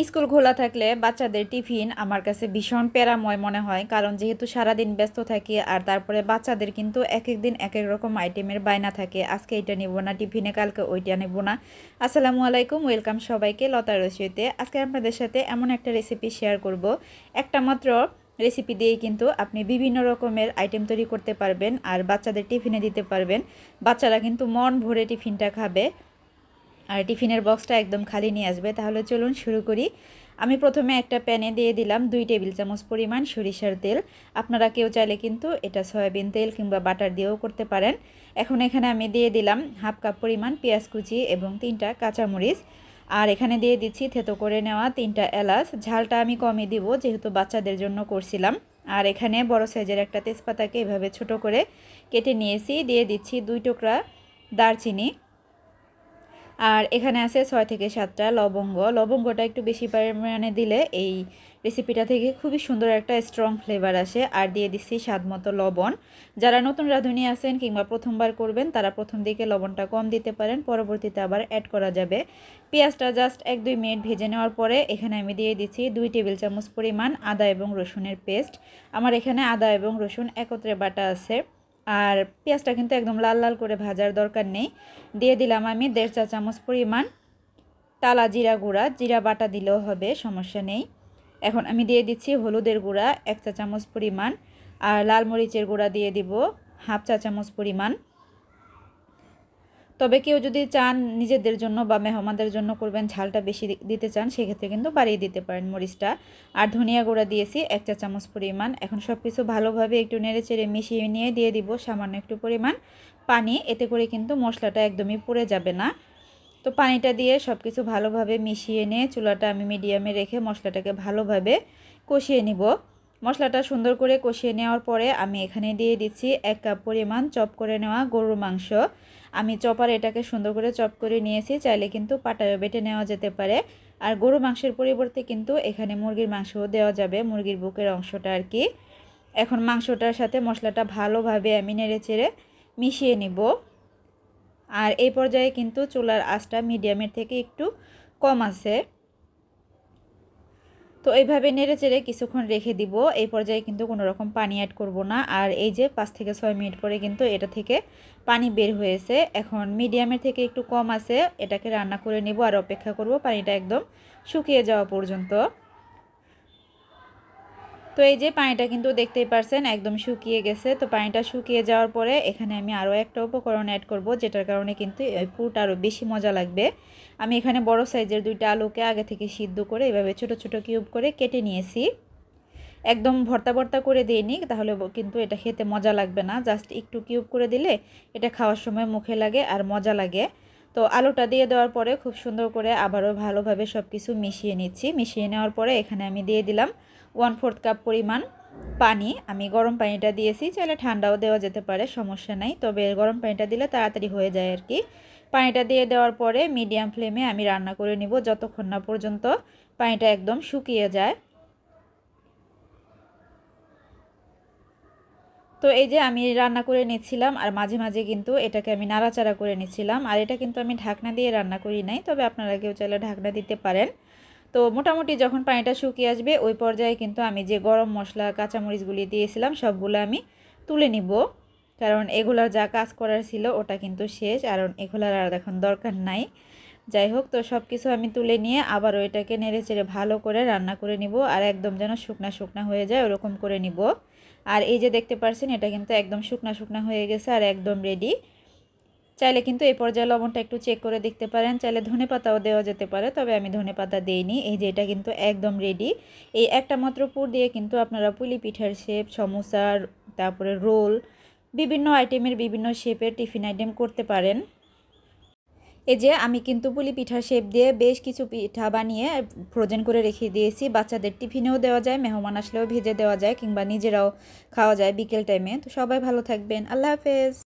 School খোলা থাকলে বাচ্চাদের টিফিন আমার কাছে ভীষণ প্যারাময় মনে হয়, কারণ যেহেতু সারাদিন ব্যস্ত থাকি আর তারপরে বাচ্চাদের কিন্তু এক এক দিন এক এক রকম আইটেমের বায়না থাকে। আজকে এটা নেব না টিফিনে, কালকে ওইটা নেব না। আসসালামু আলাইকুম, ওয়েলকাম সবাইকে লতার রসইতে। আজকে আপনাদের সাথে এমন একটা রেসিপি শেয়ার করব, একটা মাত্র রেসিপি দিয়েই কিন্তু আপনি বিভিন্ন রকমের আইটেম তৈরি করতে পারবেন আর বাচ্চাদের টিফিনে দিতে পারবেন। বাচ্চারা কিন্তু মন ভরে টিফিনটা খাবে আর টিফিনের বক্সটা একদম খালি নিয়ে আসবে। তাহলে চলুন শুরু করি। আমি প্রথমে একটা প্যানে দিয়ে দিলাম 2 টেবিল চামচ পরিমাণ সরিষার তেল। আপনারা কেউ চাইলে কিন্তু এটা সয়াবিন তেল কিংবা বাটার দিয়েও করতে পারেন। এখন এখানে আমি দিয়ে দিলাম হাফ কাপ পরিমাণ পেঁয়াজ কুচি এবং 3টা কাঁচামরিচ। আর এখানে দিয়ে দিচ্ছি থেতো করে নেওয়া 3টা এলাচ। ঝালটা আমি কমই দিব যেহেতু বাচ্চাদের জন্য করছিলাম। আর এখানে বড় সাইজের একটা তেজপাতাকে এভাবে ছোট করে কেটে নিয়েছি। দিয়ে দিচ্ছি 2 টুকরা দারচিনি। আর এখানে আছে 6 থেকে 7টা লবঙ্গ। লবঙ্গটা একটু বেশি পরিমাণে দিলে এই রেসিপিটা থেকে খুবই সুন্দর একটা স্ট্রং ফ্লেভার আসে। আর দিয়ে দিচ্ছি স্বাদমতো লবণ। যারা নতুন রাঁধুনি আছেন কিংবা প্রথমবার করবেন তারা প্রথম দিকে লবণটা কম দিতে পারেন, পরবর্তীতে আবার অ্যাড করা যাবে। পেঁয়াজটা জাস্ট 1-2 মিনিট ভেজে নেওয়ার পরে এখানে আমি দিয়ে দিচ্ছি 2 টেবিল চামচ পরিমাণ আদা এবং রসুনের পেস্ট। আমার এখানে আদা এবং রসুন একত্রে বাটা আছে। আর পেঁয়াজটা কিন্তু একদম লাল লাল করে ভাজার দরকার নেই। দিয়ে দিলাম আমি 1.5 চা চামচ পরিমাণ টালা জিরা গুঁড়া, জিরা বাটা দিলেও হবে, সমস্যা নেই। এখন আমি দিয়ে দিচ্ছি হলুদের গুঁড়া 1 চা চামচ পরিমাণ, আর লাল মরিচের গুঁড়া দিয়ে দিব হাফ চা চামচ পরিমাণ। তবে কেউ যদি চান নিজেদের জন্য বা মেহমানদের জন্য করবেন, ঝালটা বেশি দিতে চান, সেক্ষেত্রে কিন্তু বাড়িয়ে দিতে পারেন মরিচটা। আর ধনিয়া গুঁড়া দিয়েছি 1 চা চামচ পরিমাণ। এখন সব কিছু ভালোভাবে একটু নেড়েচেড়ে মিশিয়ে নিয়ে দিয়ে দিব সামান্য একটু পরিমাণ পানি। এতে করে কিন্তু মশলাটা একদমই পুড়ে যাবে না। তো পানিটা দিয়ে সব কিছু ভালোভাবে মিশিয়ে নিয়ে চুলাটা আমি মিডিয়ামে রেখে মশলাটাকে ভালোভাবে কষিয়ে নিব। মশলাটা সুন্দর করে কষিয়ে নেওয়ার পরে আমি এখানে দিয়ে দিচ্ছি 1 কাপ পরিমাণ চপ করে নেওয়া গরুর মাংস। আমি চপার এটাকে সুন্দর করে চপ করে নিয়েছি, চাইলে কিন্তু পাটায় বেটে নেওয়া যেতে পারে। আর গরুর মাংসের পরিবর্তে কিন্তু এখানে মুরগির মাংসও দেওয়া যাবে, মুরগির বুকের অংশটা আর কি। এখন মাংসটার সাথে মশলাটা ভালোভাবে আমি নেড়েচেড়ে মিশিয়ে নিব। আর এই পর্যায়ে কিন্তু চুলার আঁচটা মিডিয়ামের থেকে একটু কম আছে। তো এইভাবে নেড়েচেড়ে কিছুক্ষণ রেখে দিব। এই পর্যায়ে কিন্তু কোনো রকম পানি অ্যাড করব না। আর এই যে 5 থেকে 6 মিনিট পরে কিন্তু এটা থেকে পানি বের হয়েছে। এখন মিডিয়ামের থেকে একটু কম আছে, এটাকে রান্না করে নিব আর অপেক্ষা করব পানিটা একদম শুকিয়ে যাওয়া পর্যন্ত। তো এই যে পানিটা কিন্তু দেখতেই পারছেন একদম শুকিয়ে গেছে। তো পানিটা শুকিয়ে যাওয়ার পরে এখানে আমি আরও একটা উপকরণ অ্যাড করব, যেটার কারণে কিন্তু এই পুরটা আরও বেশি মজা লাগবে। আমি এখানে বড় সাইজের 2টা আলুকে আগে থেকে সিদ্ধ করে এভাবে ছোট ছোট কিউব করে কেটে নিয়েছি। একদম ভর্তা ভর্তা করে দিইনি, তাহলে কিন্তু এটা খেতে মজা লাগবে না। জাস্ট একটু কিউব করে দিলে এটা খাওয়ার সময় মুখে লাগে আর মজা লাগে। তো আলুটা দিয়ে দেওয়ার পরে খুব সুন্দর করে আবারও ভালোভাবে সব কিছু মিশিয়ে নিচ্ছি। মিশিয়ে নেওয়ার পরে এখানে আমি দিয়ে দিলাম 1/4 কাপ পরিমাণ পানি। আমি গরম পানিটা দিয়েছি, চাইলে ঠান্ডাও দেওয়া যেতে পারে, সমস্যা নাই। তবে গরম পানিটা দিলে তাড়াতাড়ি হয়ে যায় আর কি। পানিটা দিয়ে দেওয়ার পরে মিডিয়াম ফ্লেমে আমি রান্না করে নিব যতক্ষণ না পর্যন্ত পানিটা একদম শুকিয়ে যায়। তো এই যে আমি রান্না করে নিচ্ছিলাম আর মাঝে মাঝে কিন্তু এটাকে আমি নাড়াচাড়া করে নিচ্ছিলাম। আর এটা কিন্তু আমি ঢাকনা দিয়ে রান্না করি নাই, তবে আপনারা কেউ চাইলে ঢাকনা দিতে পারেন। তো মোটামুটি যখন পানিটা শুকিয়ে আসবে ওই পর্যায়ে কিন্তু আমি যে গরম মশলা কাঁচামরিচগুলি দিয়েছিলাম সবগুলো আমি তুলে নিব, কারণ এগুলার যা কাজ করার ছিল ওটা কিন্তু শেষ, আর এগুলার আর এখন দরকার নাই। যাই হোক, তো সব কিছু আমি তুলে নিয়ে আবার ওইটাকে নেড়েচেড়ে ভালো করে রান্না করে নিব আর একদম যেন শুকনা শুকনা হয়ে যায় ওরকম করে নিব। আর এই যে দেখতে পাচ্ছেন এটা কিন্তু একদম শুকনা শুকনা হয়ে গেছে আর একদম রেডি। চাইলে কিন্তু এই পর্যায়ে লবণটা একটু চেক করে দেখতে পারেন, চাইলে ধনেপাতাও দেওয়া যেতে পারে, তবে আমি ধনেপাতা দেইনি। এই যে এটা কিন্তু একদম রেডি। এই একটা মাত্র পুর দিয়ে কিন্তু আপনারা পুলি পিঠার শেপ, সমোসার, তারপরে রোল, বিভিন্ন আইটেমের বিভিন্ন শেপের টিফিন আইটেম করতে পারেন। এই যে আমি কিন্তু পুলি পিঠার শেপ দিয়ে বেশ কিছু পিঠা বানিয়ে ফ্রোজেন করে রেখে দিয়েছি। বাচ্চাদের টিফিনেও দেওয়া যায়, মেহমান আসলেও ভেজে দেওয়া যায়, কিংবা নিজেরাও খাওয়া যায় বিকেল টাইমে। তো সবাই ভালো থাকবেন, আল্লাহ হাফেজ।